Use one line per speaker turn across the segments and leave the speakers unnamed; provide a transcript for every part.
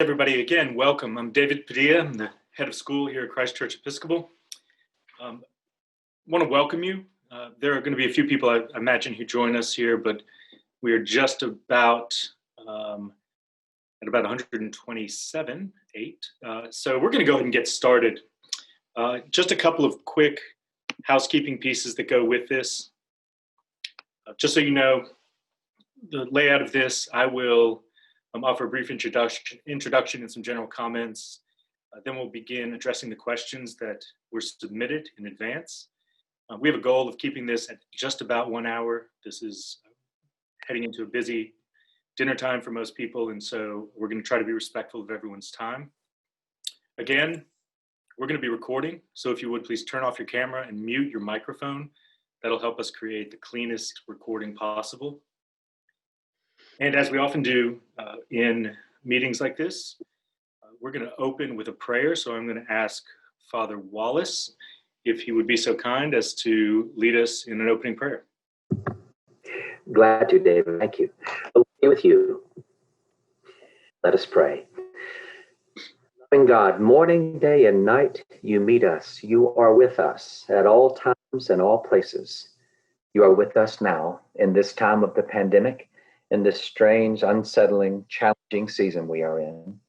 Everybody, again, welcome. I'm David Padilla. I'm the head of school here at Christ Church Episcopal. Want to welcome you. There are going to be a few people, I imagine, who join us here, but we are just about at about 127, 8. So we're going to go ahead and get started. Just a couple of quick housekeeping pieces that go with this. Just so you know, the layout of this, I will offer a brief introduction and some general comments. Then we'll begin addressing the questions that were submitted in advance. We have a goal of keeping this at just about 1 hour. This is heading into a busy dinner time for most people, and so we're going to try to be respectful of everyone's time. Again, we're going to be recording, so if you would please turn off your camera and mute your microphone. That'll help us create the cleanest recording possible. And as we often do in meetings like this, we're going to open with a prayer. So I'm going to ask Father Wallace if he would be so kind as to lead us in an opening prayer.
Glad to, David. Thank you. I'll be with you. Let us pray. Loving God, morning, day, and night, you meet us. You are with us at all times and all places. You are with us now in this time of the pandemic, in this strange, unsettling, challenging season we are in.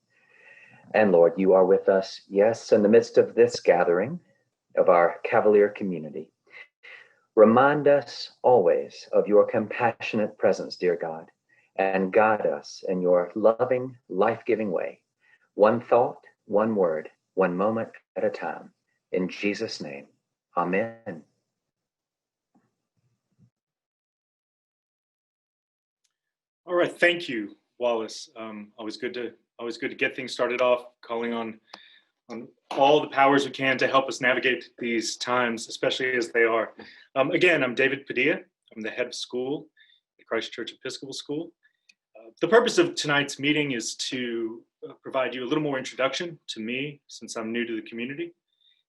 And Lord, you are with us, yes, in the midst of this gathering of our Cavalier community. Remind us always of your compassionate presence, dear God, and guide us in your loving, life-giving way. One thought, one word, one moment at a time. In Jesus' name, amen.
All right, thank you, Wallace. Always good to get things started off, calling on all the powers we can to help us navigate these times, especially as they are. Again, I'm David Padilla. I'm the head of school at Christ Church Episcopal School. The purpose of tonight's meeting is to provide you a little more introduction to me, since I'm new to the community.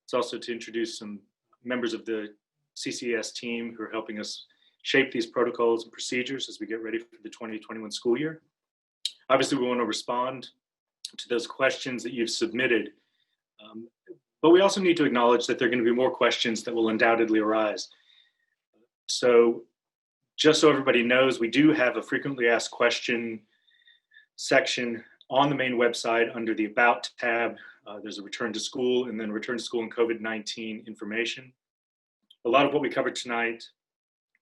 It's also to introduce some members of the CCES team who are helping us shape these protocols and procedures as we get ready for the 2021 school year. Obviously, we want to respond to those questions that you've submitted, but we also need to acknowledge that there are going to be more questions that will undoubtedly arise. So just so everybody knows, we do have a frequently asked question section on the main website under the About tab. There's a return to school and then return to school and COVID-19 information. A lot of what we covered tonight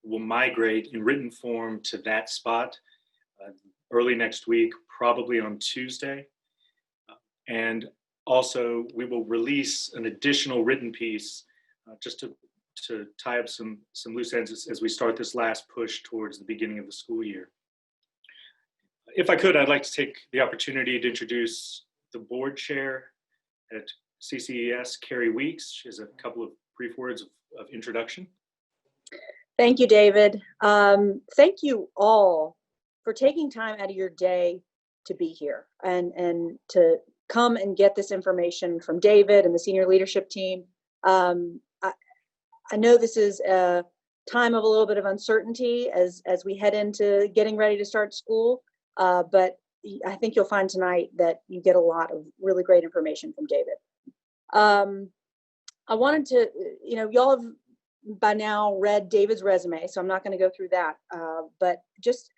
will migrate in written form to that spot early next week, probably on Tuesday. And also, we will release an additional written piece just to tie up some loose ends as we start this last push towards the beginning of the school year. If I could, I'd like to take the opportunity to introduce the board chair at CCES, Cary Weeks. She has a couple of brief words of introduction.
Thank you, David. Thank you all for taking time out of your day to be here and to come and get this information from David and the senior leadership team. I know this is a time of a little bit of uncertainty as we head into getting ready to start school, but I think you'll find tonight that you get a lot of really great information from David. I wanted to, y'all have by now read David's resume, so I'm not going to go through that, but just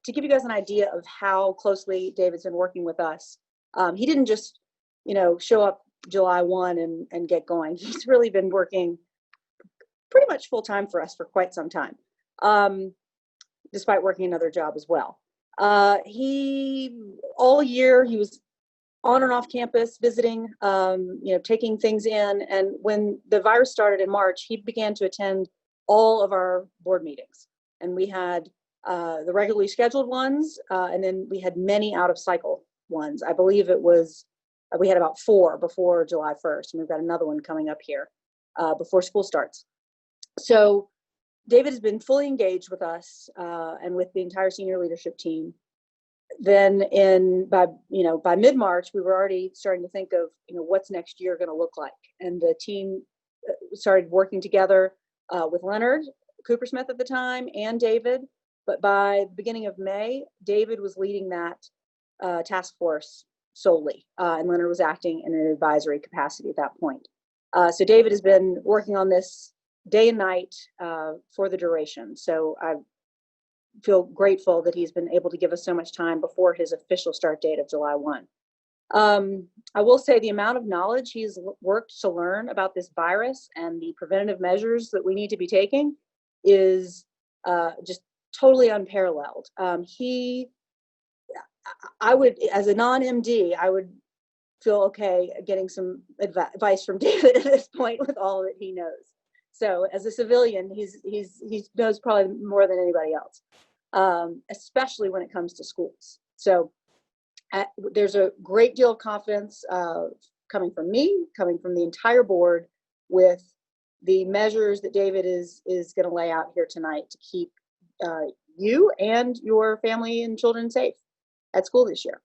to give you guys an idea of how closely David's been working with us. He didn't just, show up July 1 and get going. He's really been working pretty much full time for us for quite some time, despite working another job as well. All year, he was on and off campus visiting, taking things in. And when the virus started in March, he began to attend all of our board meetings. And we had the regularly scheduled ones, and then we had many out of cycle ones. I believe we had about 4 before July 1st, and we've got another one coming up here before school starts. So David has been fully engaged with us and with the entire senior leadership team. Then by mid-March, we were already starting to think of, what's next year going to look like. And the team started working together with Leonard Coopersmith at the time and David. But by the beginning of May, David was leading that task force solely, and Leonard was acting in an advisory capacity at that point. So David has been working on this day and night for the duration. So I feel grateful that he's been able to give us so much time before his official start date of July 1. I will say the amount of knowledge he's worked to learn about this virus and the preventative measures that we need to be taking is just totally unparalleled. I would, as a non-MD, I would feel okay getting some advice from David at this point with all that he knows. So as a civilian, he knows probably more than anybody else, especially when it comes to schools. So there's a great deal of confidence coming from me, coming from the entire board, with the measures that David is going to lay out here tonight to keep you and your family and children safe at school this year.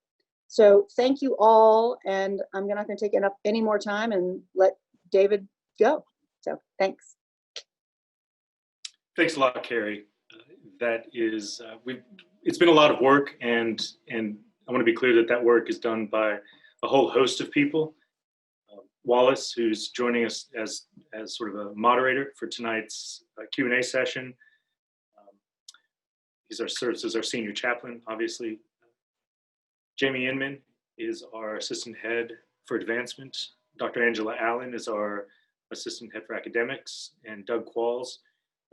So thank you all, and I'm not going to take up any more time and let David go. So thanks.
Thanks a lot, Cary. That is, it's been a lot of work, and I want to be clear that that work is done by a whole host of people. Wallace, who's joining us as sort of a moderator for tonight's Q&A session. He serves as our senior chaplain, obviously. Jamie Inman is our assistant head for advancement. Dr. Angela Allen is our assistant head for academics, and Doug Qualls,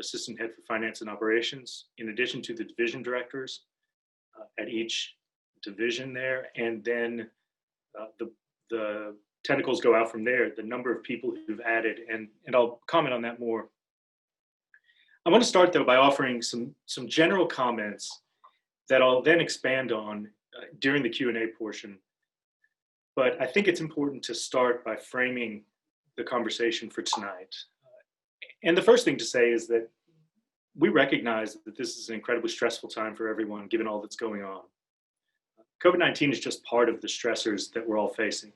assistant head for finance and operations, in addition to the division directors at each division there. And then the tentacles go out from there, the number of people who've added, and I'll comment on that more. I want to start though by offering some general comments that I'll then expand on during the Q&A portion. But I think it's important to start by framing the conversation for tonight. And the first thing to say is that we recognize that this is an incredibly stressful time for everyone, given all that's going on. COVID-19 is just part of the stressors that we're all facing.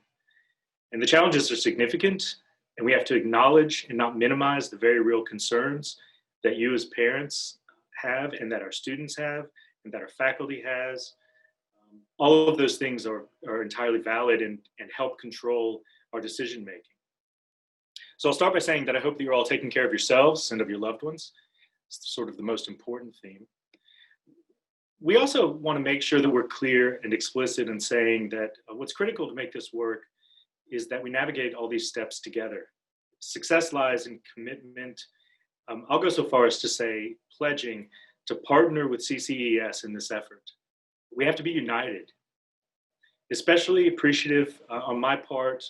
And the challenges are significant, and we have to acknowledge and not minimize the very real concerns that you as parents have, and that our students have, and that our faculty has. All of those things are entirely valid and help control our decision making. So I'll start by saying that I hope that you're all taking care of yourselves and of your loved ones. It's sort of the most important theme. We also want to make sure that we're clear and explicit in saying that what's critical to make this work is that we navigate all these steps together. Success lies in commitment. I'll go so far as to say pledging to partner with CCES in this effort. We have to be united. Especially appreciative on my part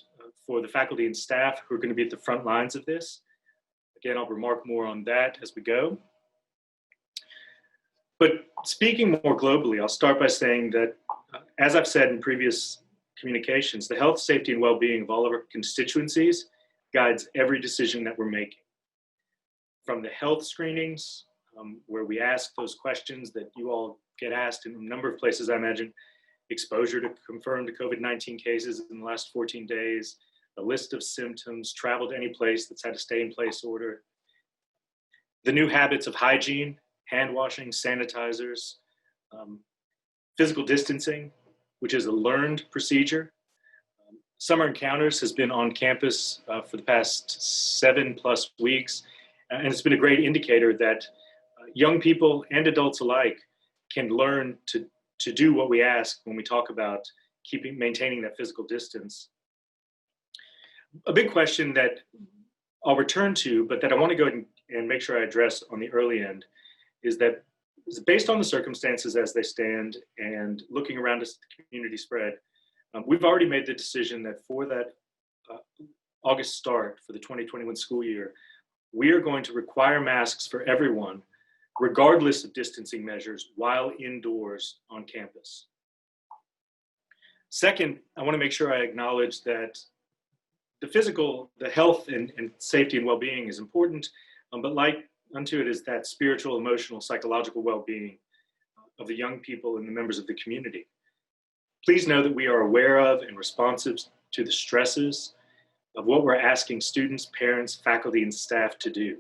for the faculty and staff who are going to be at the front lines of this. Again, I'll remark more on that as we go. But speaking more globally, I'll start by saying that, as I've said in previous communications, the health, safety, and well-being of all of our constituencies guides every decision that we're making. From the health screenings, where we ask those questions that you all get asked in a number of places, I imagine, exposure to confirmed COVID-19 cases in the last 14 days, a list of symptoms, travel to any place that's had a stay-in-place order, the new habits of hygiene, hand washing, sanitizers, physical distancing, which is a learned procedure. Summer Encounters has been on campus for the past 7+ weeks, and it's been a great indicator that young people and adults alike can learn to do what we ask when we talk about maintaining that physical distance. A big question that I'll return to, but that I want to go ahead and make sure I address on the early end, is that based on the circumstances as they stand and looking around us, the community spread, we've already made the decision that for that August start for the 2021 school year, we are going to require masks for everyone, regardless of distancing measures, while indoors on campus. Second, I want to make sure I acknowledge that the health and safety and well-being is important, but like unto it is that spiritual, emotional, psychological well-being of the young people and the members of the community. Please know that we are aware of and responsive to the stresses of what we're asking students, parents, faculty, and staff to do.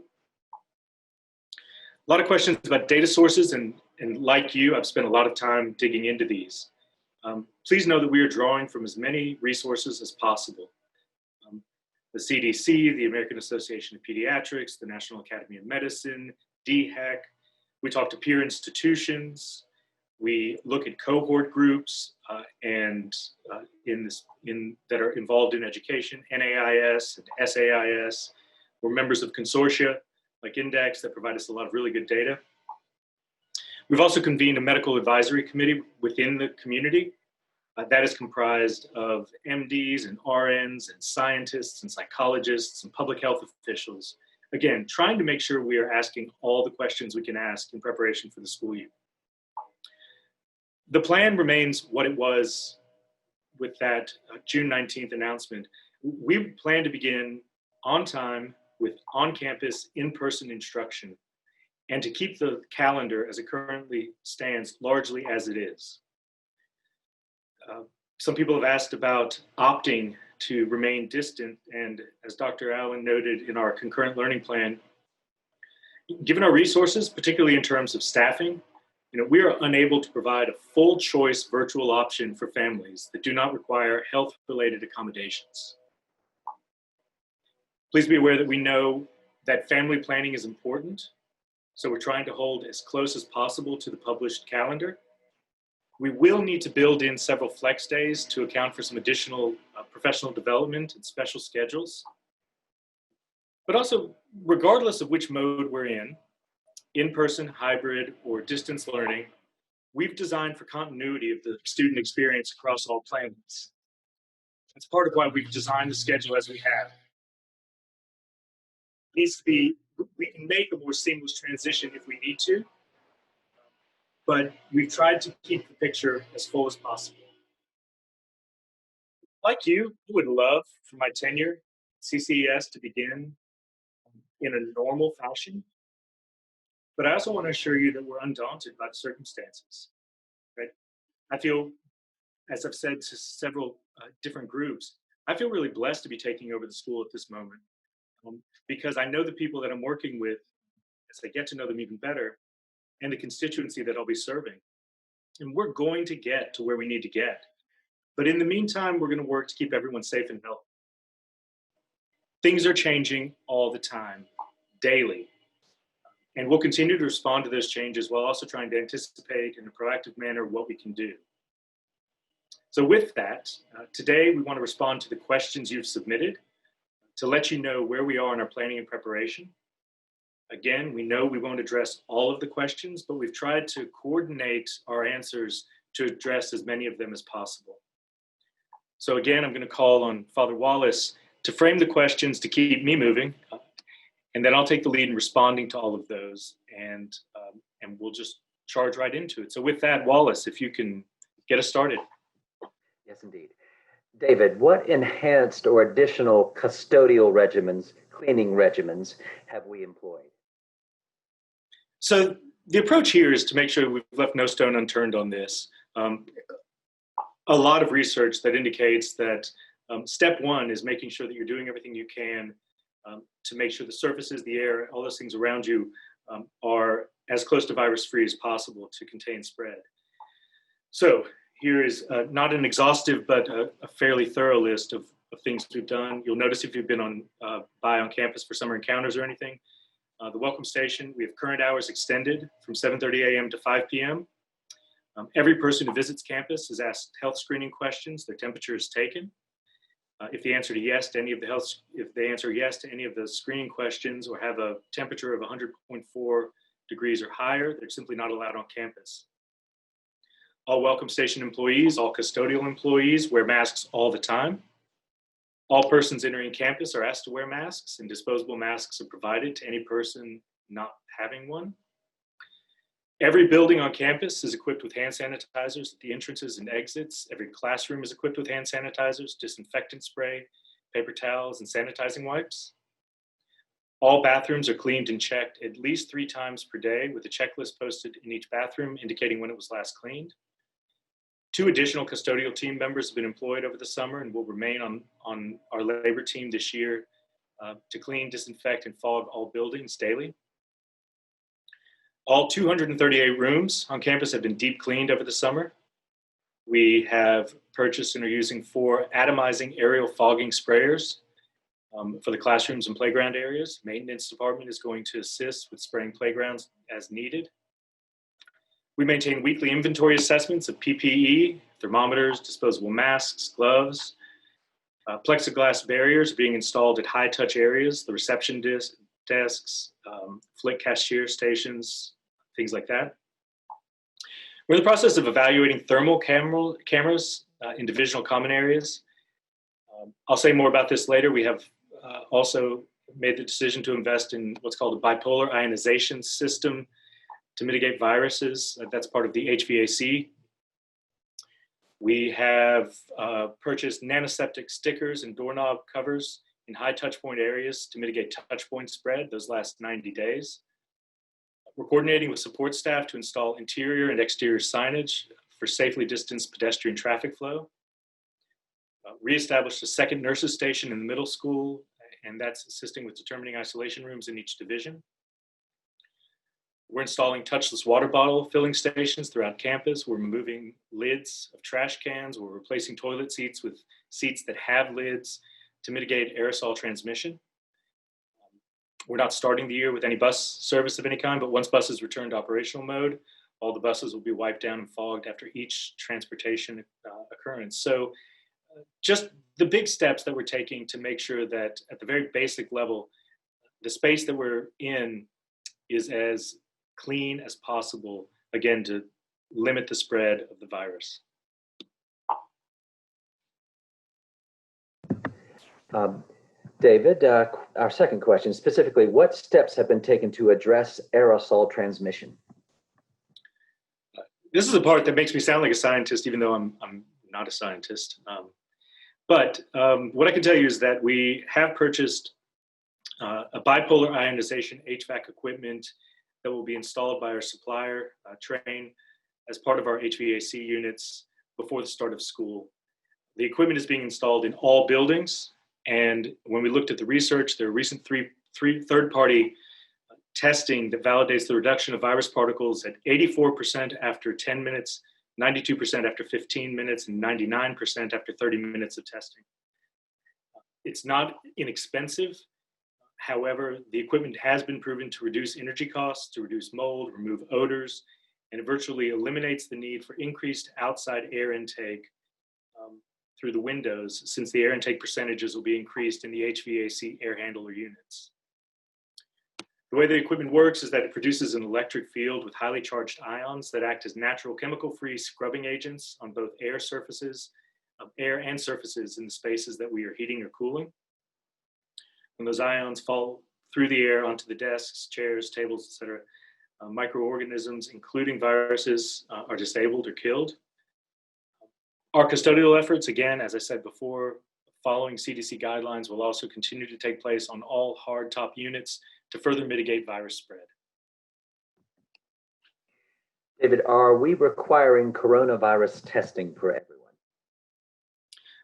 A lot of questions about data sources, and like you, I've spent a lot of time digging into these. please know that we are drawing from as many resources as possible. The CDC, the American Association of Pediatrics, the National Academy of Medicine, DHEC. We talk to peer institutions. We look at cohort groups that are involved in education, NAIS and SAIS. We're members of consortia like Index that provide us a lot of really good data. We've also convened a medical advisory committee within the community that is comprised of MDs and RNs and scientists and psychologists and public health officials. Again, trying to make sure we are asking all the questions we can ask in preparation for the school year. The plan remains what it was with that June 19th announcement. We plan to begin on time with on-campus, in-person instruction, and to keep the calendar as it currently stands largely as it is. Some people have asked about opting to remain distant, and as Dr. Allen noted in our concurrent learning plan, given our resources, particularly in terms of staffing, we are unable to provide a full choice virtual option for families that do not require health-related accommodations. Please be aware that we know that family planning is important, so we're trying to hold as close as possible to the published calendar. We will need to build in several flex days to account for some additional professional development and special schedules. But also, regardless of which mode we're in-person, hybrid, or distance learning, we've designed for continuity of the student experience across all plans. That's part of why we've designed the schedule as we have. We can make a more seamless transition if we need to, but we've tried to keep the picture as full as possible. Like you, I would love for my tenure CCES to begin in a normal fashion, but I also want to assure you that we're undaunted by the circumstances. Right? I feel, as I've said to several different groups, I feel really blessed to be taking over the school at this moment because I know the people that I'm working with as I get to know them even better and the constituency that I'll be serving. And we're going to get to where we need to get. But in the meantime, we're going to work to keep everyone safe and healthy. Things are changing all the time, daily. And we'll continue to respond to those changes while also trying to anticipate in a proactive manner what we can do. So with that, today we want to respond to the questions you've submitted to let you know where we are in our planning and preparation. Again, we know we won't address all of the questions, but we've tried to coordinate our answers to address as many of them as possible. So again, I'm going to call on Father Wallace to frame the questions to keep me moving, and then I'll take the lead in responding to all of those, and we'll just charge right into it. So with that, Wallace, if you can get us started.
Yes, indeed. David, what enhanced or additional custodial regimens, cleaning regimens, have we employed?
So the approach here is to make sure we've left no stone unturned on this. A lot of research that indicates that step one is making sure that you're doing everything you can to make sure the surfaces, the air, all those things around you are as close to virus-free as possible to contain spread. So here is not an exhaustive, but a fairly thorough list of things we've done. You'll notice if you've been on campus for summer encounters or anything, the welcome station, we have current hours extended from 7:30 a.m. to 5 p.m. Every person who visits campus is asked health screening questions. Their temperature is taken. If they answer yes to any of the screening questions or have a temperature of 100.4 degrees or higher, they're simply not allowed on campus. All welcome station employees, all custodial employees wear masks all the time. All persons entering campus are asked to wear masks, and disposable masks are provided to any person not having one. Every building on campus is equipped with hand sanitizers at the entrances and exits. Every classroom is equipped with hand sanitizers, disinfectant spray, paper towels, and sanitizing wipes. All bathrooms are cleaned and checked at least 3 times per day with a checklist posted in each bathroom indicating when it was last cleaned. 2 additional custodial team members have been employed over the summer and will remain on our labor team this year to clean, disinfect, and fog all buildings daily. All 238 rooms on campus have been deep cleaned over the summer. We have purchased and are using 4 atomizing aerial fogging sprayers for the classrooms and playground areas. Maintenance department is going to assist with spraying playgrounds as needed. We maintain weekly inventory assessments of PPE, thermometers, disposable masks, gloves. Plexiglass barriers are being installed at high-touch areas, the reception desks, flick cashier stations, things like that. We're in the process of evaluating thermal cameras in divisional common areas. I'll say more about this later. We have also made the decision to invest in what's called a bipolar ionization system to mitigate viruses. That's part of the HVAC. We have purchased nanoseptic stickers and doorknob covers in high touch point areas to mitigate touch point spread. Those last 90 days. We're coordinating with support staff to install interior and exterior signage for safely distanced pedestrian traffic flow. Reestablished a second nurses station in the middle school, and that's assisting with determining isolation rooms in each division. We're installing touchless water bottle filling stations throughout campus. We're removing lids of trash cans. We're replacing toilet seats with seats that have lids to mitigate aerosol transmission. We're not starting the year with any bus service of any kind, but once buses return to operational mode, all the buses will be wiped down and fogged after each transportation occurrence. So just the big steps that we're taking to make sure that at the very basic level, the space that we're in is as clean as possible, again, to limit the spread of the virus.
David, our second question, specifically, what steps have been taken to address aerosol transmission?
This is a part that makes me sound like a scientist, even though I'm not a scientist. But what I can tell you is that we have purchased a bipolar ionization HVAC equipment that will be installed by our supplier, Train, as part of our HVAC units before the start of school. The equipment is being installed in all buildings. And when we looked at the research, there are recent third-party testing that validates the reduction of virus particles at 84% after 10 minutes, 92% after 15 minutes, and 99% after 30 minutes of testing. It's not inexpensive. However, the equipment has been proven to reduce energy costs, to reduce mold, remove odors, and it virtually eliminates the need for increased outside air intake through the windows, since the air intake percentages will be increased in the HVAC air handler units. The way the equipment works is that it produces an electric field with highly charged ions that act as natural chemical-free scrubbing agents on both air and surfaces in the spaces that we are heating or cooling. When those ions fall through the air onto the desks, chairs, tables, etc., microorganisms, including viruses, are disabled or killed. Our custodial efforts, again, as I said before, following CDC guidelines, will also continue to take place on all hardtop units to further mitigate virus spread.
David, are we requiring coronavirus testing for everyone?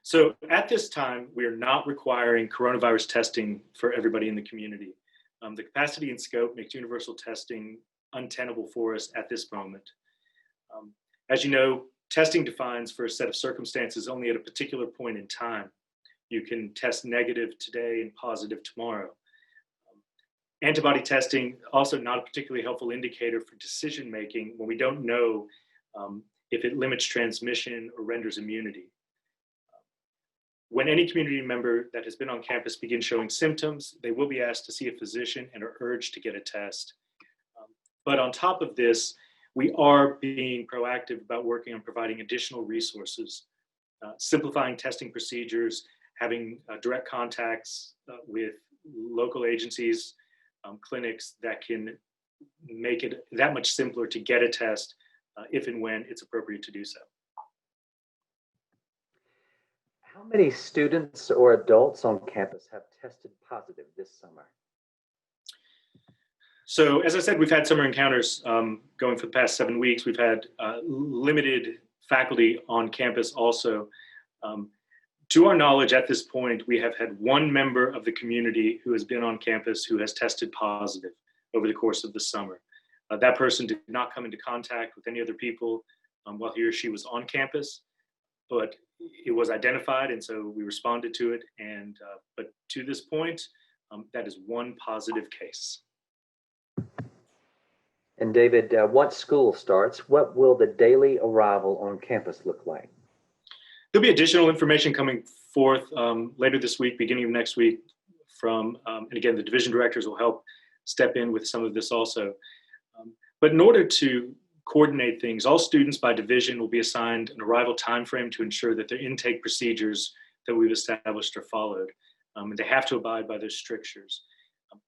So at this time, we are not requiring coronavirus testing for everybody in the community. The capacity and scope makes universal testing untenable for us at this moment. As you know, testing defines for a set of circumstances only at a particular point in time. You can test negative today and positive tomorrow. Antibody testing, also not a particularly helpful indicator for decision-making when we don't know if it limits transmission or renders immunity. When any community member that has been on campus begins showing symptoms, they will be asked to see a physician and are urged to get a test. But on top of this, we are being proactive about working on providing additional resources, simplifying testing procedures, having direct contacts with local agencies, clinics that can make it that much simpler to get a test if and when it's appropriate to do so.
How many students or adults on campus have tested positive this summer?
So as I said, we've had summer encounters going for the past 7 weeks. We've had limited faculty on campus also. To our knowledge at this point, we have had one member of the community who has been on campus who has tested positive over the course of the summer. That person did not come into contact with any other people while he or she was on campus. but it was identified, and so we responded to it. And but to this point, that is one positive case.
And David, once school starts, what will the daily arrival on campus look like?
There'll be additional information coming forth later this week, beginning of next week, from, and again, the division directors will help step in with some of this also. But in order to coordinate things, all students by division will be assigned an arrival timeframe to ensure that their intake procedures that we've established are followed. And they have to abide by those strictures.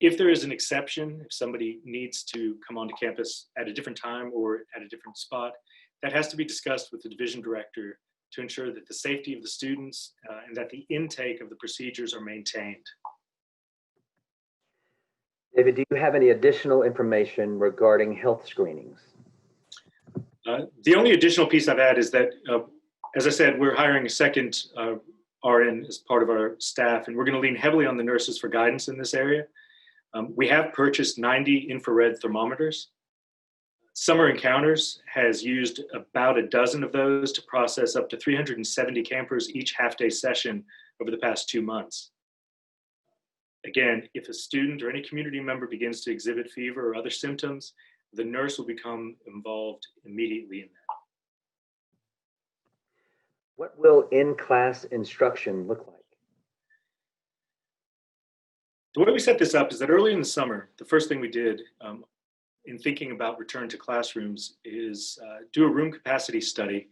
If there is an exception, if somebody needs to come onto campus at a different time or at a different spot, that has to be discussed with the division director to ensure that the safety of the students and that the intake of the procedures are maintained.
David, do you have any additional information regarding health screenings?
The only additional piece I've had is that, as I said, we're hiring a second RN as part of our staff, and we're going to lean heavily on the nurses for guidance in this area. We have purchased 90 infrared thermometers. Summer Encounters has used about a dozen of those to process up to 370 campers each half-day session over the past 2 months. Again, if a student or any community member begins to exhibit fever or other symptoms, the nurse will become involved immediately in that.
What will in-class instruction look like?
The way we set this up is that early in the summer, the first thing we did in thinking about return to classrooms is do a room capacity study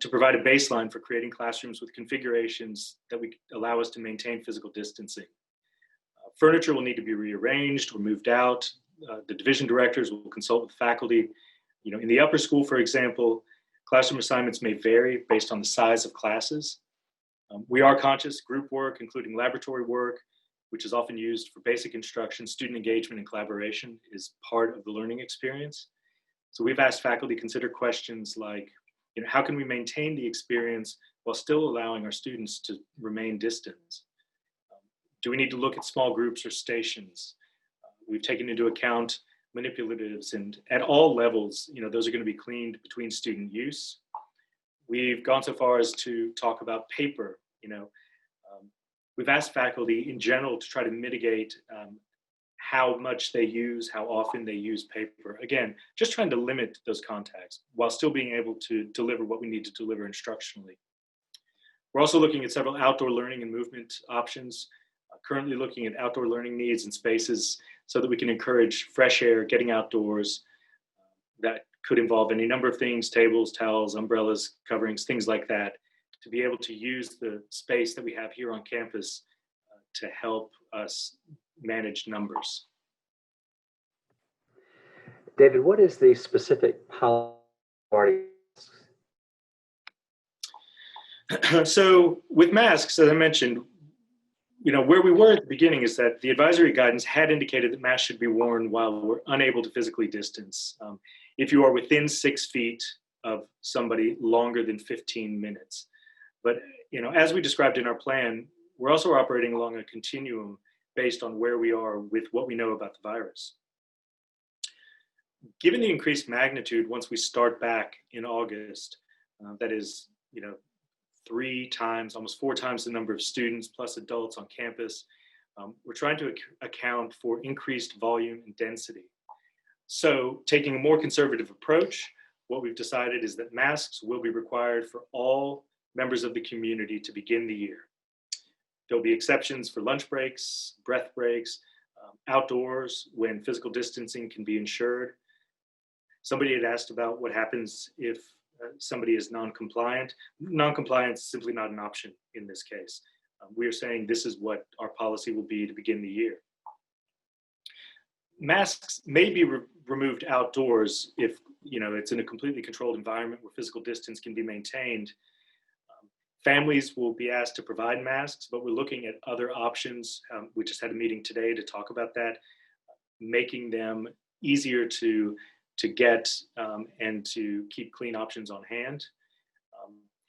to provide a baseline for creating classrooms with configurations that would allow us to maintain physical distancing. Furniture will need to be rearranged or moved out. The division directors will consult with faculty. You know, in the upper school, for example, classroom assignments may vary based on the size of classes. We are conscious group work, including laboratory work, which is often used for basic instruction, student engagement, and collaboration, is part of the learning experience. So we've asked faculty to consider questions like, you know, how can we maintain the experience while still allowing our students to remain distant? Do we need to look at small groups or stations? We've taken into account manipulatives, and at all levels, you know, those are going to be cleaned between student use. We've gone so far as to talk about paper, you know. We've asked faculty in general to try to mitigate how much they use, how often they use paper. Again, just trying to limit those contacts while still being able to deliver what we need to deliver instructionally. We're also looking at several outdoor learning and movement options, currently looking at outdoor learning needs and spaces so that we can encourage fresh air, getting outdoors. That could involve any number of things, tables, towels, umbrellas, coverings, things like that, to be able to use the space that we have here on campus to help us manage numbers.
David, what is the specific policy?
So with masks, as I mentioned, you know, where we were at the beginning is that the advisory guidance had indicated that masks should be worn while we're unable to physically distance. If you are within 6 feet of somebody longer than 15 minutes. But, you know, as we described in our plan, we're also operating along a continuum based on where we are with what we know about the virus. Given the increased magnitude once we start back in August, that is, you know, 3 times, almost 4 times the number of students plus adults on campus, we're trying to account for increased volume and density. So taking a more conservative approach, what we've decided is that masks will be required for all members of the community to begin the year. There'll be exceptions for lunch breaks, breath breaks, outdoors when physical distancing can be ensured. Somebody had asked about what happens if somebody is non-compliant. Non-compliance is simply not an option in this case. We are saying this is what our policy will be to begin the year. Masks may be removed outdoors if, you know, it's in a completely controlled environment where physical distance can be maintained. Families will be asked to provide masks, but we're looking at other options. We just had a meeting today to talk about that, making them easier to get and to keep clean options on hand.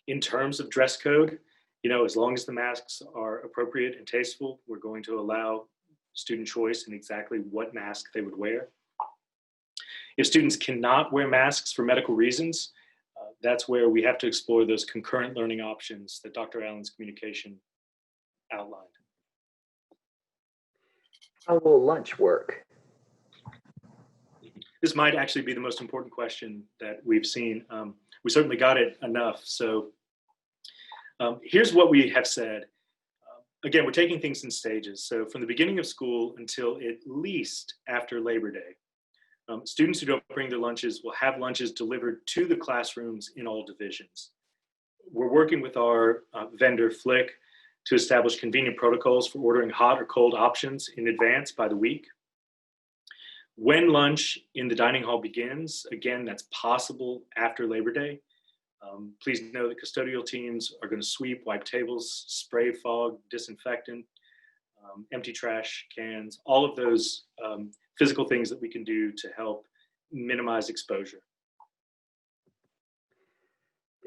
In terms of dress code, you know, as long as the masks are appropriate and tasteful, we're going to allow student choice in exactly what mask they would wear. If students cannot wear masks for medical reasons, that's where we have to explore those concurrent learning options that Dr. Allen's communication outlined.
How will lunch work?
This might actually be the most important question that we've seen. We certainly got it enough. So here's what we have said. Again, we're taking things in stages. So from the beginning of school until at least after Labor Day, students who don't bring their lunches will have lunches delivered to the classrooms in all divisions. We're working with our vendor, Flick, to establish convenient protocols for ordering hot or cold options in advance by the week. When lunch in the dining hall begins, again, that's possible after Labor Day. Please know that custodial teams are going to sweep, wipe tables, spray fog, disinfectant, empty trash cans, all of those physical things that we can do to help minimize exposure.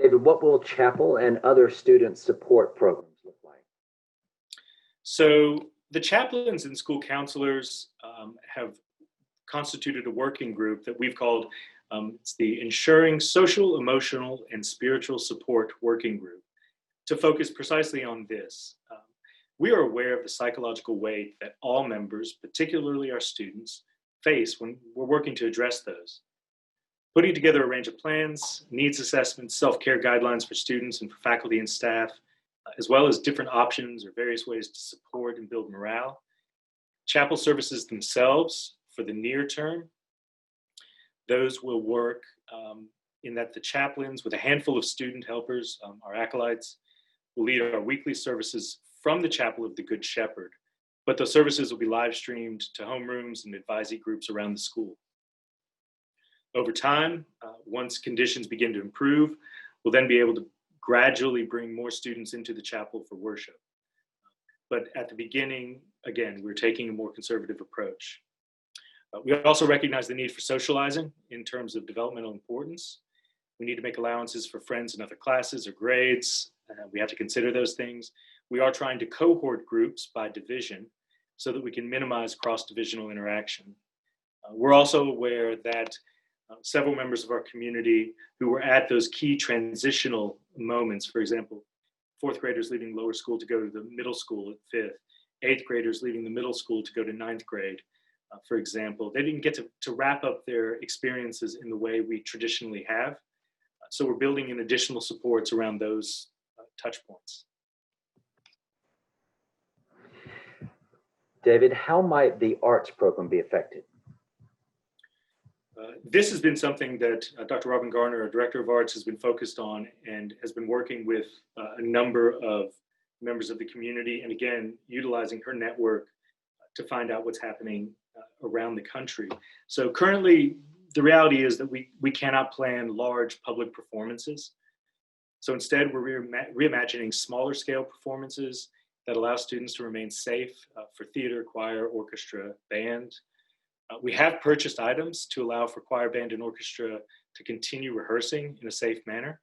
David, what will chapel and other student support programs look like?
So the chaplains and school counselors have constituted a working group that we've called it's the Ensuring Social, Emotional, and Spiritual Support Working Group to focus precisely on this. We are aware of the psychological weight that all members, particularly our students, face when we're working to address those. Putting together a range of plans, needs assessments, self-care guidelines for students and for faculty and staff, as well as different options or various ways to support and build morale. Chapel services themselves, for the near term, those will work in that the chaplains, with a handful of student helpers, our acolytes, will lead our weekly services from the Chapel of the Good Shepherd. But those services will be live streamed to homerooms and advisee groups around the school. Over time, once conditions begin to improve, we'll then be able to gradually bring more students into the chapel for worship. But at the beginning, again, we're taking a more conservative approach. We also recognize the need for socializing in terms of developmental importance. We need to make allowances for friends in other classes or grades. We have to consider those things. We are trying to cohort groups by division so that we can minimize cross-divisional interaction. We're also aware that several members of our community who were at those key transitional moments, for example, fourth graders leaving lower school to go to the middle school at fifth, eighth graders leaving the middle school to go to ninth grade, for example, they didn't get to wrap up their experiences in the way we traditionally have. So we're building in additional supports around those touch points.
David, how might the arts program be affected?
This has been something that Dr. Robin Garner, our Director of Arts, has been focused on and has been working with a number of members of the community, and again, utilizing her network to find out what's happening around the country. So currently, the reality is that we cannot plan large public performances. So instead, we're reimagining smaller scale performances that allow students to remain safe for theater, choir, orchestra, band. We have purchased items to allow for choir, band, and orchestra to continue rehearsing in a safe manner.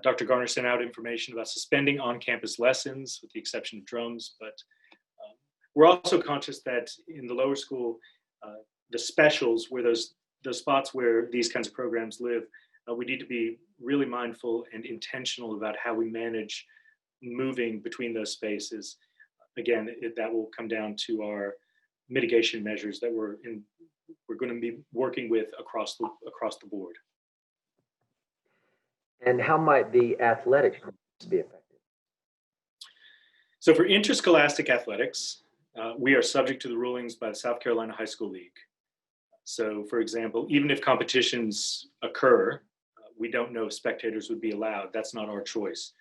Dr. Garner sent out information about suspending on-campus lessons with the exception of drums, but we're also conscious that in the lower school, the specials, where those spots where these kinds of programs live, we need to be really mindful and intentional about how we manage moving between those spaces. Again, that will come down to our mitigation measures that we're going to be working with across the board.
And how might the athletics be affected?
So for interscholastic athletics, we are subject to the rulings by the South Carolina High School League. So for example, even if competitions occur, we don't know if spectators would be allowed. That's not our choice.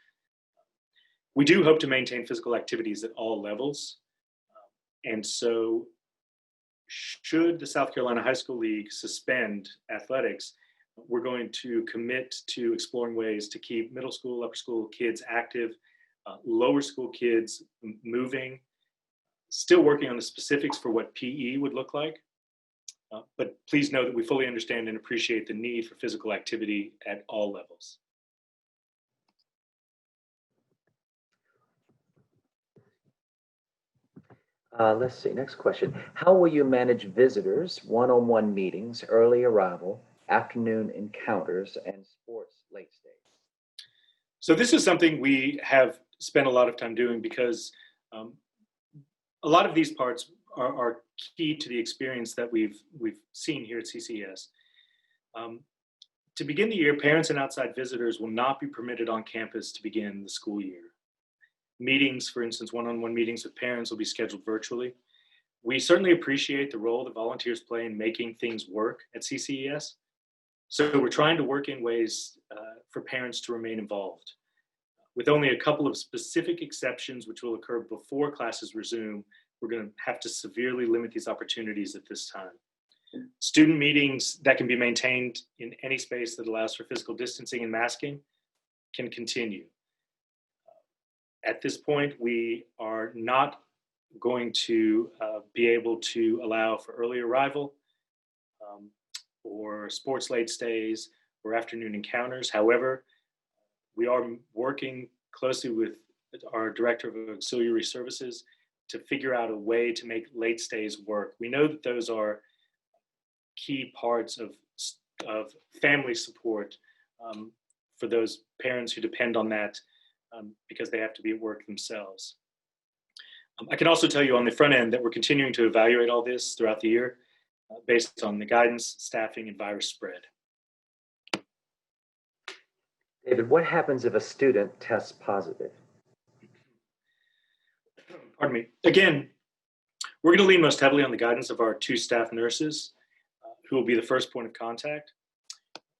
We do hope to maintain physical activities at all levels. And so should the South Carolina High School League suspend athletics, we're going to commit to exploring ways to keep middle school, upper school kids active, lower school kids moving, still working on the specifics for what PE would look like. But please know that we fully understand and appreciate the need for physical activity at all levels.
Let's see, next question. How will you manage visitors, one-on-one meetings, early arrival, afternoon encounters, and sports late stays?
So this is something we have spent a lot of time doing because a lot of these parts are key to the experience that we've seen here at CCES. To begin the year, parents and outside visitors will not be permitted on campus to begin the school year. Meetings, for instance, one-on-one meetings with parents will be scheduled virtually. We certainly appreciate the role that volunteers play in making things work at CCES. So we're trying to work in ways for parents to remain involved. With only a couple of specific exceptions, which will occur before classes resume, we're going to have to severely limit these opportunities at this time. Student meetings that can be maintained in any space that allows for physical distancing and masking can continue. At this point, we are not going to be able to allow for early arrival or sports late stays or afternoon encounters. However, we are working closely with our Director of Auxiliary Services to figure out a way to make late stays work. We know that those are key parts of family support for those parents who depend on that because they have to be at work themselves. I can also tell you on the front end that we're continuing to evaluate all this throughout the year based on the guidance, staffing, and virus spread.
David, what happens if a student tests positive?
Pardon me. Again, we're going to lean most heavily on the guidance of our 2 staff nurses who will be the first point of contact.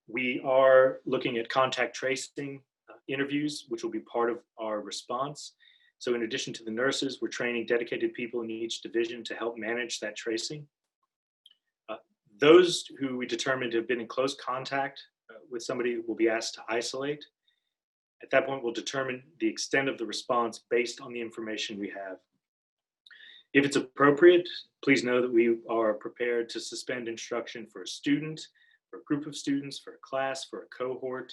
We are looking at contact tracing interviews, which will be part of our response. So in addition to the nurses, we're training dedicated people in each division to help manage that tracing. Those who we determine to have been in close contact with somebody will be asked to isolate. At that point, we'll determine the extent of the response based on the information we have. If it's appropriate, please know that we are prepared to suspend instruction for a student, for a group of students, for a class, for a cohort,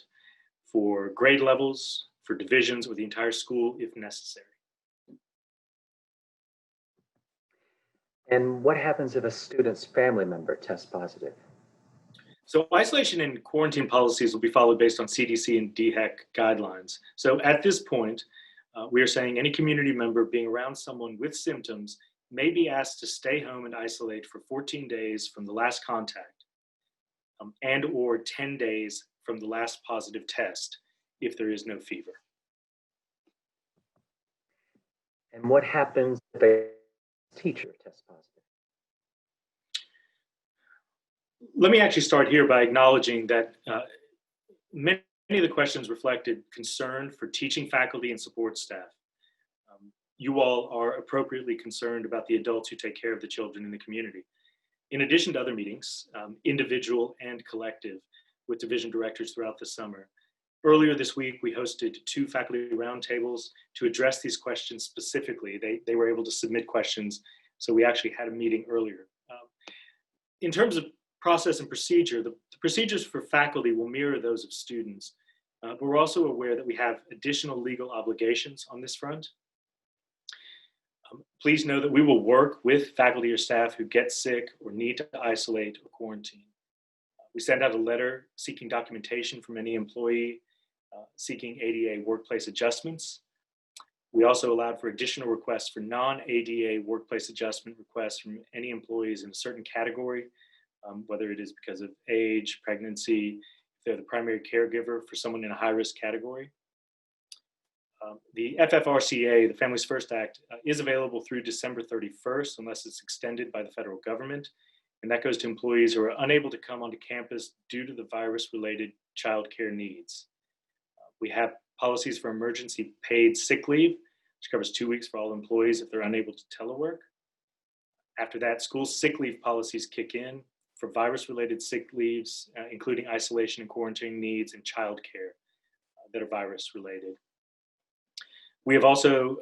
for grade levels, for divisions, or the entire school if necessary.
And what happens if a student's family member tests positive?
So isolation and quarantine policies will be followed based on CDC and DHEC guidelines. So at this point, we are saying any community member being around someone with symptoms may be asked to stay home and isolate for 14 days from the last contact and or 10 days from the last positive test if there is no fever.
And what happens if a teacher tests positive?
Let me actually start here by acknowledging that many of the questions reflected concern for teaching faculty and support staff. You all are appropriately concerned about the adults who take care of the children in the community. In addition to other meetings, individual and collective, with division directors throughout the summer, earlier this week, we hosted 2 faculty roundtables to address these questions specifically. They were able to submit questions, so we actually had a meeting earlier. In terms of process and procedure, the procedures for faculty will mirror those of students, but we're also aware that we have additional legal obligations on this front. Please know that we will work with faculty or staff who get sick or need to isolate or quarantine. We sent out a letter seeking documentation from any employee seeking ADA workplace adjustments. We also allowed for additional requests for non-ADA workplace adjustment requests from any employees in a certain category, whether it is because of age, pregnancy, if they're the primary caregiver for someone in a high-risk category. The FFRCA, the Families First Act, is available through December 31st unless it's extended by the federal government. And that goes to employees who are unable to come onto campus due to the virus-related childcare needs. We have policies for emergency paid sick leave, which covers 2 weeks for all employees if they're unable to telework. After that, school sick leave policies kick in for virus-related sick leaves, including isolation and quarantine needs and childcare that are virus-related. We're also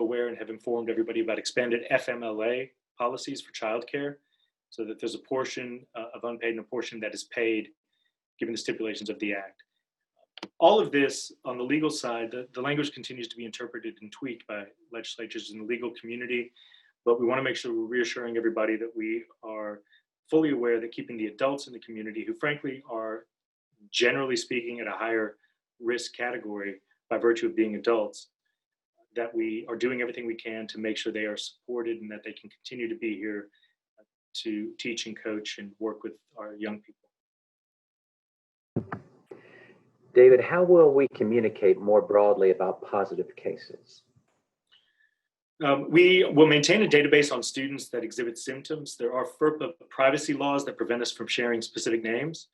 aware and have informed everybody about expanded FMLA policies for childcare, so that there's a portion of unpaid and a portion that is paid, given the stipulations of the Act. All of this, on the legal side, the language continues to be interpreted and tweaked by legislatures in the legal community, but we want to make sure we're reassuring everybody that we are fully aware that keeping the adults in the community, who frankly are generally speaking, at a higher risk category by virtue of being adults, that we are doing everything we can to make sure they are supported and that they can continue to be here to teach and coach and work with our young people.
David, how will we communicate more broadly about positive cases?
We will maintain a database on students that exhibit symptoms. There are FERPA privacy laws that prevent us from sharing specific names.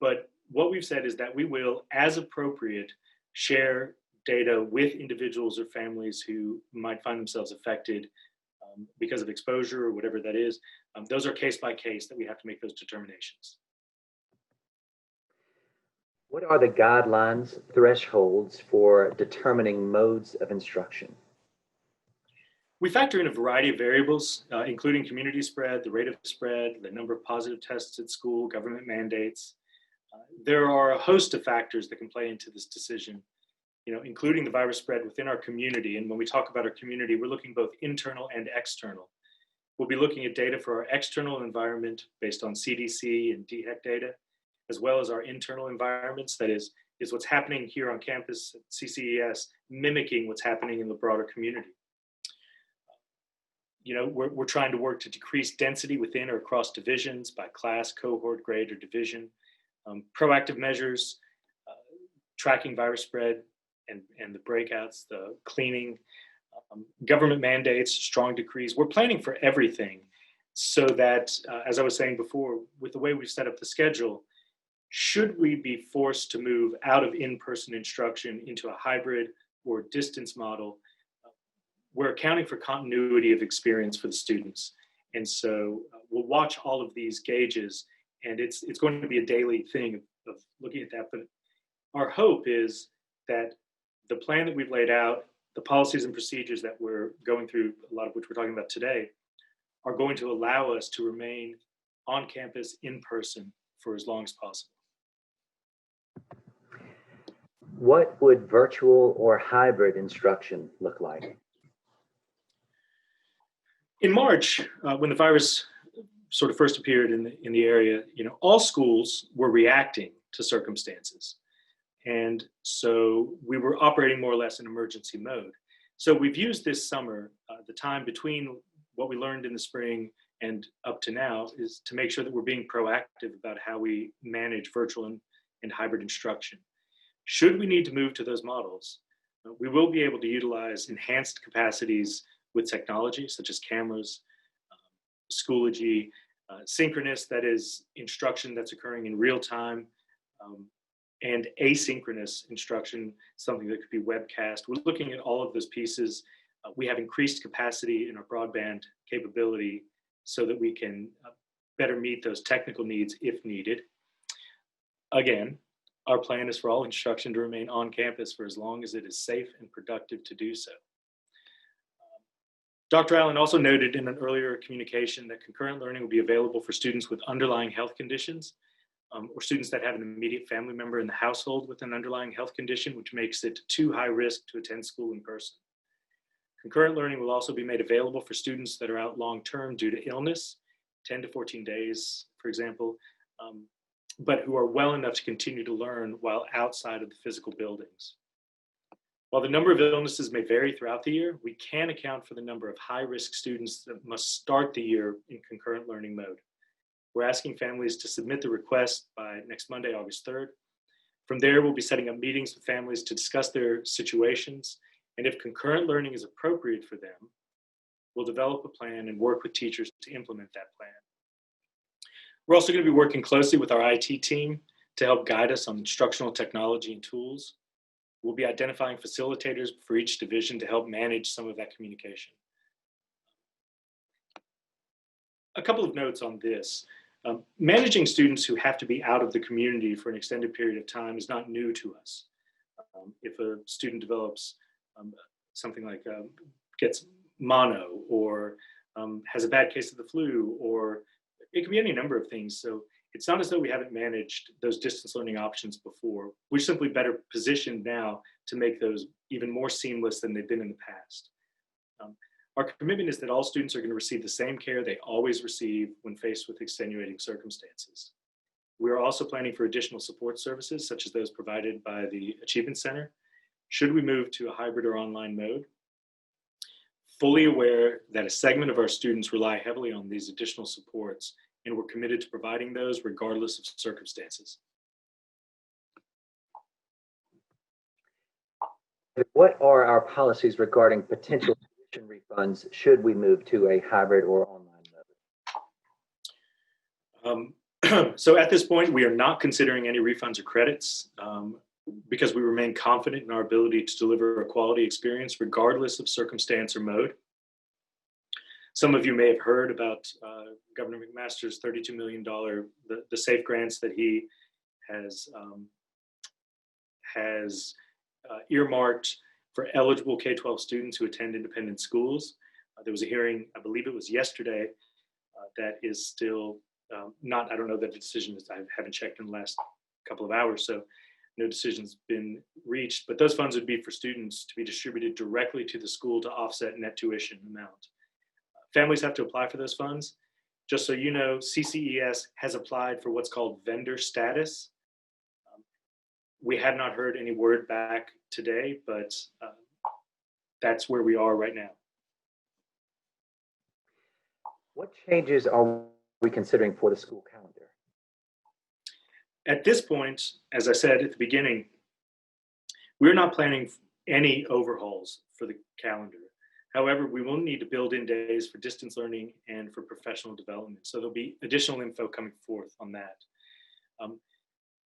But what we've said is that we will, as appropriate, share data with individuals or families who might find themselves affected because of exposure or whatever that is. Those are case by case that we have to make those determinations.
What are the guidelines, thresholds for determining modes of instruction?
We factor in a variety of variables, including community spread, the rate of spread, the number of positive tests at school, government mandates. There are a host of factors that can play into this decision, including the virus spread within our community. And when we talk about our community, we're looking both internal and external. We'll be looking at data for our external environment based on CDC and DHEC data, as well as our internal environments. That is what's happening here on campus at CCES, mimicking what's happening in the broader community. We're trying to work to decrease density within or across divisions by class, cohort, grade, or division. Proactive measures, tracking virus spread and the breakouts, the cleaning, government mandates, strong decrees. We're planning for everything so that, as I was saying before, with the way we've set up the schedule, should we be forced to move out of in-person instruction into a hybrid or distance model, we're accounting for continuity of experience for the students. And so we'll watch all of these gauges, and it's going to be a daily thing of looking at that. But our hope is that the plan that we've laid out, the policies and procedures that we're going through, a lot of which we're talking about today, are going to allow us to remain on campus in person for as long as possible.
What would virtual or hybrid instruction look like?
In March, when the virus sort of first appeared in the area, all schools were reacting to circumstances. And so we were operating more or less in emergency mode. So we've used this summer, the time between what we learned in the spring and up to now, is to make sure that we're being proactive about how we manage virtual and hybrid instruction. Should we need to move to those models, we will be able to utilize enhanced capacities with technology, such as cameras, Schoology, synchronous, that is instruction that's occurring in real time, and asynchronous instruction, something that could be webcast. We're looking at all of those pieces. We have increased capacity in our broadband capability so that we can better meet those technical needs if needed. Again, our plan is for all instruction to remain on campus for as long as it is safe and productive to do so. Dr. Allen also noted in an earlier communication that concurrent learning will be available for students with underlying health conditions, or students that have an immediate family member in the household with an underlying health condition, which makes it too high risk to attend school in person. Concurrent learning will also be made available for students that are out long-term due to illness, 10 to 14 days, for example, but who are well enough to continue to learn while outside of the physical buildings. While the number of illnesses may vary throughout the year, we can account for the number of high-risk students that must start the year in concurrent learning mode. We're asking families to submit the request by next Monday, August 3rd. From there, we'll be setting up meetings with families to discuss their situations, and if concurrent learning is appropriate for them, we'll develop a plan and work with teachers to implement that plan. We're also going to be working closely with our IT team to help guide us on instructional technology and tools. We'll be identifying facilitators for each division to help manage some of that communication. A couple of notes on this. Managing students who have to be out of the community for an extended period of time is not new to us. If a student develops something like gets mono or has a bad case of the flu, or it could be any number of things. So it's not as though we haven't managed those distance learning options before. We're simply better positioned now to make those even more seamless than they've been in the past. Our commitment is that all students are going to receive the same care they always receive when faced with extenuating circumstances. We are also planning for additional support services, such as those provided by the Achievement Center, should we move to a hybrid or online mode. Fully aware that a segment of our students rely heavily on these additional supports, and we're committed to providing those regardless of circumstances.
What are our policies regarding potential tuition refunds should we move to a hybrid or online mode?
So at this point, we are not considering any refunds or credits because we remain confident in our ability to deliver a quality experience regardless of circumstance or mode. Some of you may have heard about Governor McMaster's $32 million, the SAFE grants that he has earmarked for eligible K-12 students who attend independent schools. There was a hearing, I believe it was yesterday, that is still not, I don't know that the decision is, I haven't checked in the last couple of hours, so no decision's been reached, but those funds would be for students to be distributed directly to the school to offset net tuition amount. Families have to apply for those funds. Just so you know, CCES has applied for what's called vendor status. We have not heard any word back today, but that's where we are right now.
What changes are we considering for the school calendar?
At this point, as I said at the beginning, we're not planning any overhauls for the calendar. However, we will need to build in days for distance learning and for professional development. So there'll be additional info coming forth on that.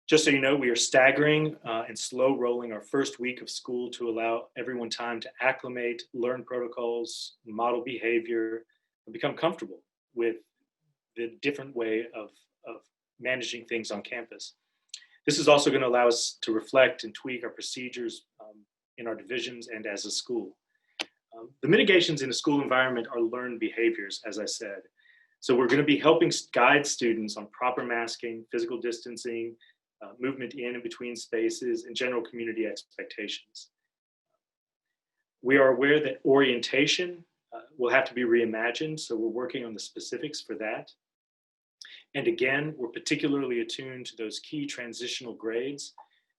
Just so you know, we are staggering and slow rolling our first week of school to allow everyone time to acclimate, learn protocols, model behavior, and become comfortable with the different way of managing things on campus. This is also going to allow us to reflect and tweak our procedures in our divisions and as a school. The mitigations in a school environment are learned behaviors, as I said. So we're going to be helping guide students on proper masking, physical distancing, movement in and between spaces, and general community expectations. We are aware that orientation will have to be reimagined, so we're working on the specifics for that. And again, we're particularly attuned to those key transitional grades.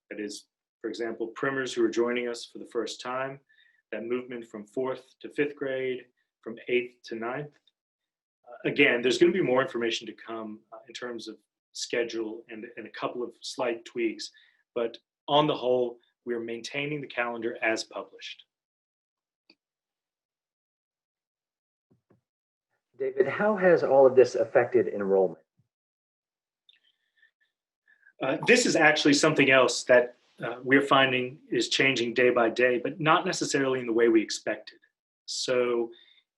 That is, for example, primers who are joining us for the first time, that movement from 4th to 5th grade, from 8th to 9th. Again, there's going to be more information to come in terms of schedule and a couple of slight tweaks, but on the whole, we're maintaining the calendar as published.
David, how has all of this affected enrollment?
This is actually something else that we're finding is changing day by day, but not necessarily in the way we expected. So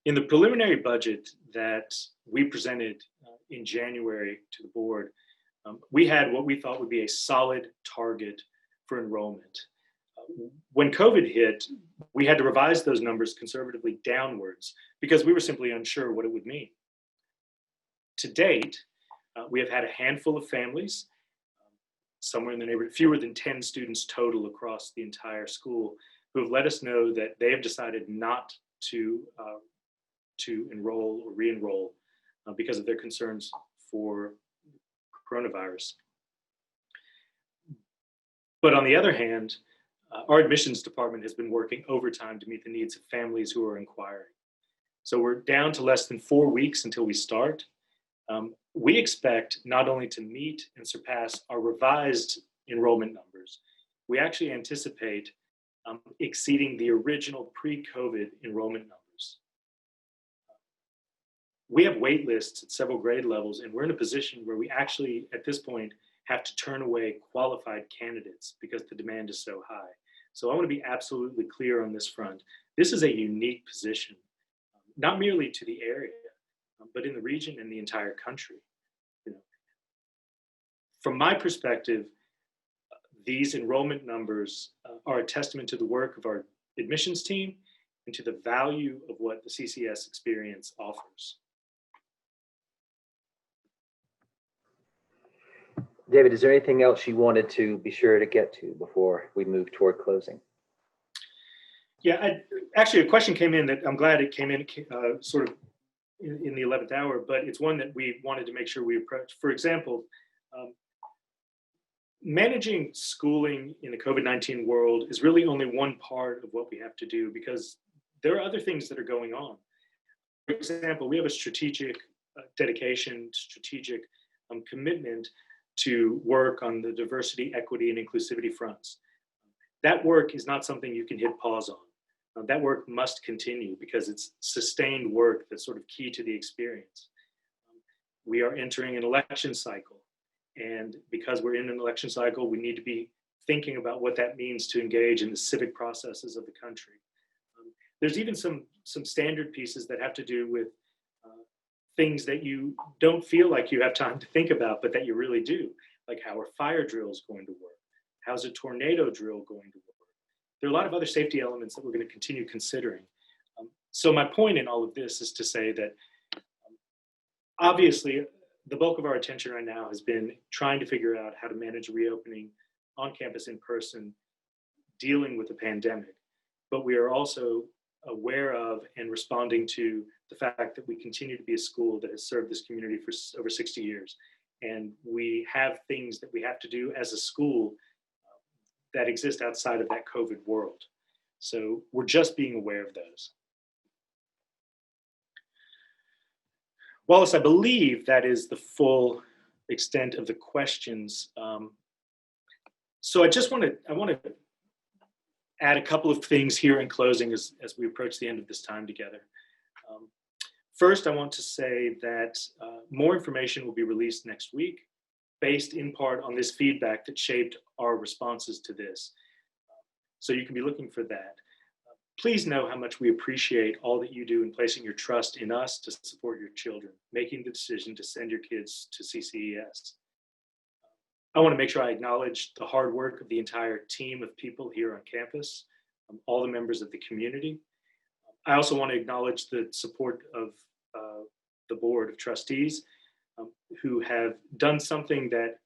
in the preliminary budget that we presented in January to the board, we had what we thought would be a solid target for enrollment. When COVID hit, we had to revise those numbers conservatively downwards because we were simply unsure what it would mean. To date, we have had a handful of families, somewhere in the neighborhood, fewer than 10 students total across the entire school, who have let us know that they have decided not to enroll or re-enroll because of their concerns for coronavirus. But on the other hand, our admissions department has been working overtime to meet the needs of families who are inquiring. So we're down to less than 4 weeks until we start. We expect not only to meet and surpass our revised enrollment numbers, we actually anticipate exceeding the original pre-COVID enrollment numbers. We have wait lists at several grade levels, and we're in a position where we actually, at this point, have to turn away qualified candidates because the demand is so high. So I want to be absolutely clear on this front. This is a unique position, not merely to the area, but in the region and the entire country. You know, from my perspective, these enrollment numbers are a testament to the work of our admissions team and to the value of what the CCS experience offers.
David, is there anything else you wanted to be sure to get to before we move toward closing?
Yeah, actually a question came in that I'm glad it came in sort of in the 11th hour, but it's one that we wanted to make sure we approach. For example, managing schooling in the COVID-19 world is really only one part of what we have to do, because there are other things that are going on. For example, we have a strategic dedication, strategic commitment to work on the diversity, equity, and inclusivity fronts. That work is not something you can hit pause on. That work must continue because it's sustained work that's sort of key to the experience. We are entering an election cycle. And because we're in an election cycle, we need to be thinking about what that means to engage in the civic processes of the country. There's even some standard pieces that have to do with things that you don't feel like you have time to think about, but that you really do. Like, how are fire drills going to work? How's a tornado drill going to work? There are a lot of other safety elements that we're going to continue considering. So my point in all of this is to say that obviously, the bulk of our attention right now has been trying to figure out how to manage reopening on campus in person, dealing with the pandemic. But we are also aware of and responding to the fact that we continue to be a school that has served this community for over 60 years. And we have things that we have to do as a school that exist outside of that COVID world. So we're just being aware of those. Wallace, I believe that is the full extent of the questions. So I want to add a couple of things here in closing as we approach the end of this time together. First, I want to say that more information will be released next week, based in part on this feedback that shaped our responses to this. So you can be looking for that. Please know how much we appreciate all that you do in placing your trust in us to support your children, making the decision to send your kids to CCES. I want to make sure I acknowledge the hard work of the entire team of people here on campus, all the members of the community. I also want to acknowledge the support of the Board of Trustees, who have done something that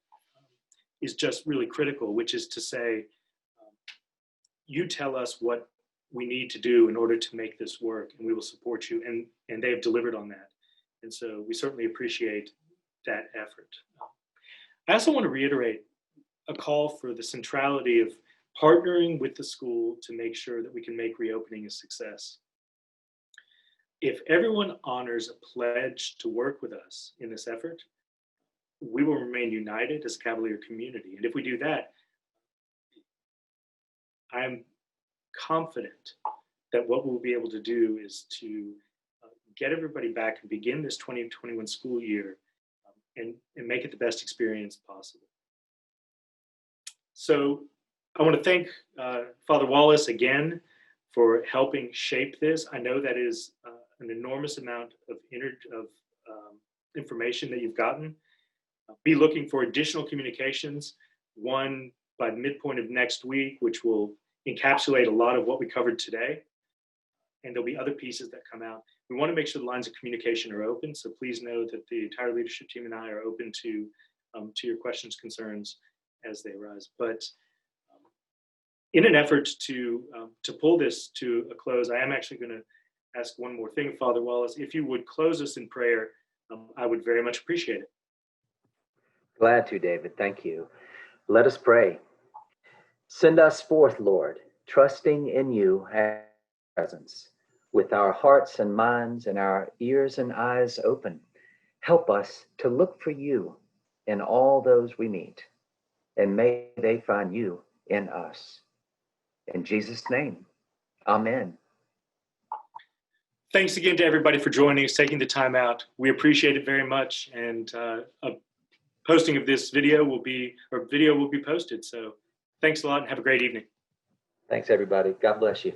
is just really critical, which is to say, you tell us what we need to do in order to make this work, and we will support you, and they have delivered on that. And so we certainly appreciate that effort. I also want to reiterate a call for the centrality of partnering with the school to make sure that we can make reopening a success. If everyone honors a pledge to work with us in this effort, we will remain united as a Cavalier community. And if we do that, I'm confident that what we'll be able to do is to get everybody back and begin this 2021 school year and make it the best experience possible. So I want to thank Father Wallace again for helping shape this. I know that is an enormous amount of information that you've gotten. Be looking for additional communications, one by the midpoint of next week, which will encapsulate a lot of what we covered today. And there'll be other pieces that come out. We want to make sure the lines of communication are open. So please know that the entire leadership team and I are open to your questions, concerns as they arise. But in an effort to pull this to a close, I am actually going to ask one more thing, Father Wallace. If you would close us in prayer, I would very much appreciate it.
Glad to, David. Thank you. Let us pray. Send us forth, Lord, trusting in you as presence, with our hearts and minds and our ears and eyes open. Help us to look for you in all those we meet, and may they find you in us. In Jesus' name, amen.
Thanks again to everybody for joining us, taking the time out. We appreciate it very much. And a posting of this video will be posted. So thanks a lot and have a great evening.
Thanks, everybody. God bless you.